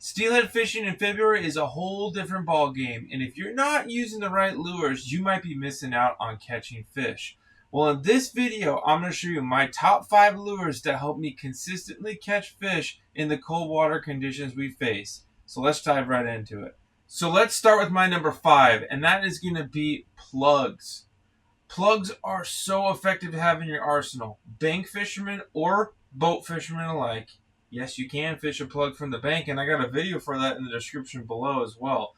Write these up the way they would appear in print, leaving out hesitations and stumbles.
Steelhead fishing in February is a whole different ball game, and if you're not using the right lures, you might be missing out on catching fish. Well, in this video, I'm going to show you my top 5 lures that help me consistently catch fish in the cold water conditions we face. So let's dive right into it. So let's start with my number 5, and that is going to be plugs. Plugs are so effective to have in your arsenal. Bank fishermen or boat fishermen alike. Yes, you can fish a plug from the bank, and I got a video for that in the description below as well.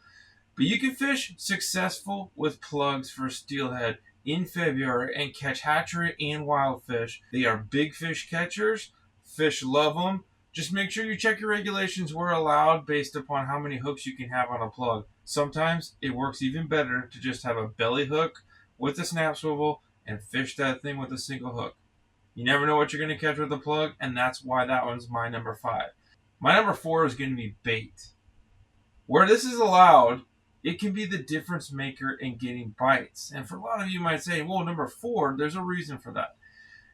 But you can fish successful with plugs for steelhead in February and catch hatchery and wild fish. They are big fish catchers. Fish love them. Just make sure you check your regulations where allowed based upon how many hooks you can have on a plug. Sometimes it works even better to just have a belly hook with a snap swivel and fish that thing with a single hook. You never know what you're going to catch with a plug, and that's why that one's my number 5. My number 4 is going to be bait. Where this is allowed, it can be the difference maker in getting bites. And for a lot of you might say, well, number 4, there's a reason for that.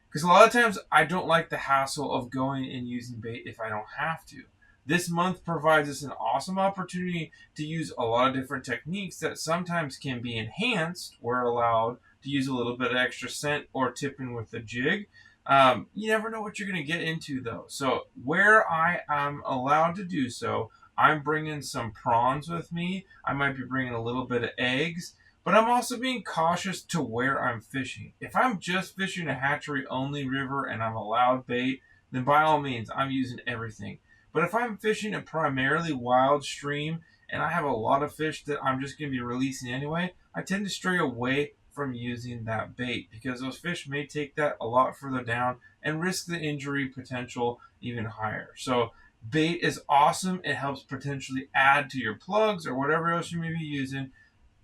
Because a lot of times I don't like the hassle of going and using bait if I don't have to. This month provides us an awesome opportunity to use a lot of different techniques that sometimes can be enhanced where allowed to use a little bit of extra scent or tipping with a jig. You never know what you're going to get into, though. So where I am allowed to do so, I'm bringing some prawns with me. I might be bringing a little bit of eggs, but I'm also being cautious to where I'm fishing. If I'm just fishing a hatchery-only river and I'm allowed bait, then by all means, I'm using everything. But if I'm fishing a primarily wild stream and I have a lot of fish that I'm just going to be releasing anyway, I tend to stray away from using that bait because those fish may take that a lot further down and risk the injury potential even higher. So bait is awesome. It helps potentially add to your plugs or whatever else you may be using.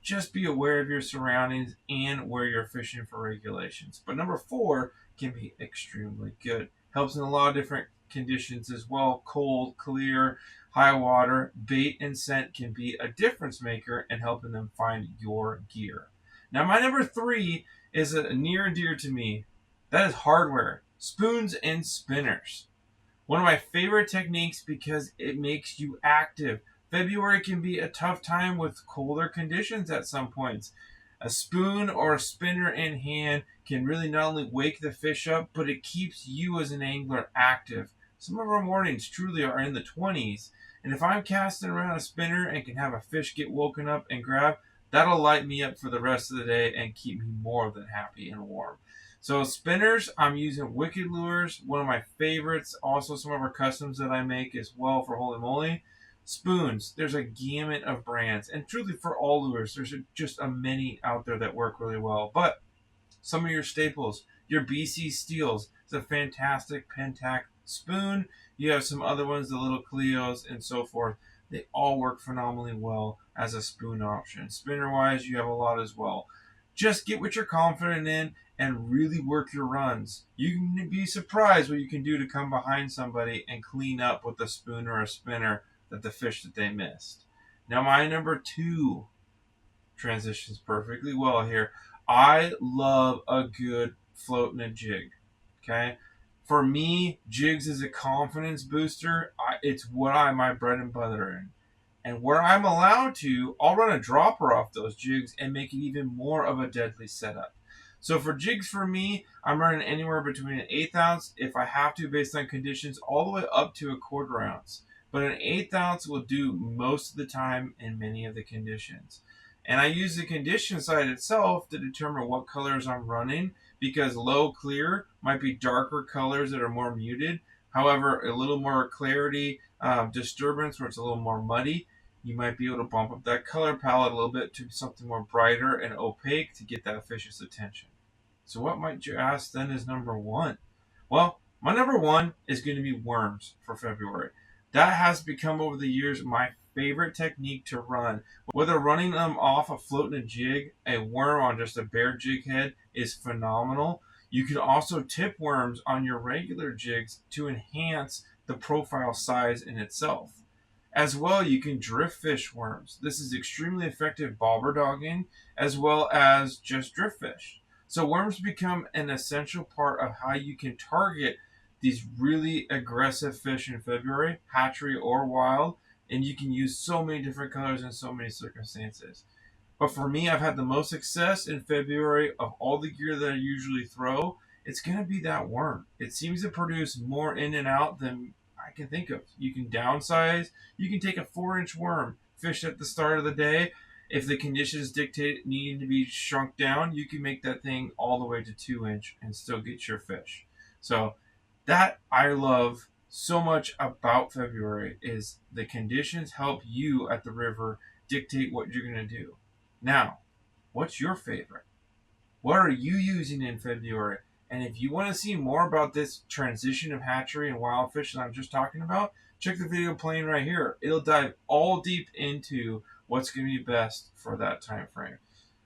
Just be aware of your surroundings and where you're fishing for regulations. But number 4 can be extremely good. Helps in a lot of different conditions as well. Cold, clear, high water. Bait and scent can be a difference maker in helping them find your gear. Now, my number 3 is near and dear to me. That is hardware, spoons and spinners. One of my favorite techniques because it makes you active. February can be a tough time with colder conditions at some points. A spoon or a spinner in hand can really not only wake the fish up, but it keeps you as an angler active. Some of our mornings truly are in the 20s. And if I'm casting around a spinner and can have a fish get woken up and grab, that'll light me up for the rest of the day and keep me more than happy and warm. So spinners, I'm using Wicked Lures, one of my favorites. Also some of our customs that I make as well for Holy Moly. Spoons, there's a gamut of brands. And truly for all lures, there's just a many out there that work really well. But some of your staples, your BC Steels, it's a fantastic Pentac spoon. You have some other ones, the little Cleos and so forth. They all work phenomenally well as a spoon option. Spinner-wise, you have a lot as well. Just get what you're confident in and really work your runs. You can be surprised what you can do to come behind somebody and clean up with a spoon or a spinner the fish that they missed. Now, my number 2 transitions perfectly well here. I love a good float and a jig. Okay? For me, jigs is a confidence booster. It's what my bread and butter in. And where I'm allowed to, I'll run a dropper off those jigs and make it even more of a deadly setup. So for jigs for me, I'm running anywhere between an 1/8 ounce, if I have to based on conditions, all the way up to a 1/4 ounce. But an 1/8 ounce will do most of the time in many of the conditions. And I use the condition side itself to determine what colors I'm running because low clear might be darker colors that are more muted. However, a little more clarity, disturbance where it's a little more muddy, you might be able to bump up that color palette a little bit to something more brighter and opaque to get that fish's attention. So what might you ask then is number 1? Well, my number 1 is going to be worms for February. That has become over the years my favorite technique to run. Whether running them off a float and a jig, a worm on just a bare jig head is phenomenal. You can also tip worms on your regular jigs to enhance the profile size in itself. As well, you can drift fish worms. This is extremely effective bobber dogging as well as just drift fish. So worms become an essential part of how you can target these really aggressive fish in February, hatchery or wild, and you can use so many different colors in so many circumstances. But for me, I've had the most success in February of all the gear that I usually throw. It's going to be that worm. It seems to produce more in and out than I can think of. You can downsize. You can take a 4-inch worm, fish at the start of the day. If the conditions dictate needing to be shrunk down, you can make that thing all the way to 2-inch and still get your fish. So that I love so much about February is the conditions help you at the river dictate what you're going to do. Now, what's your favorite? What are you using in February? And if you want to see more about this transition of hatchery and wild fish that I'm just talking about, check the video playing right here. It'll dive all deep into what's going to be best for that time frame.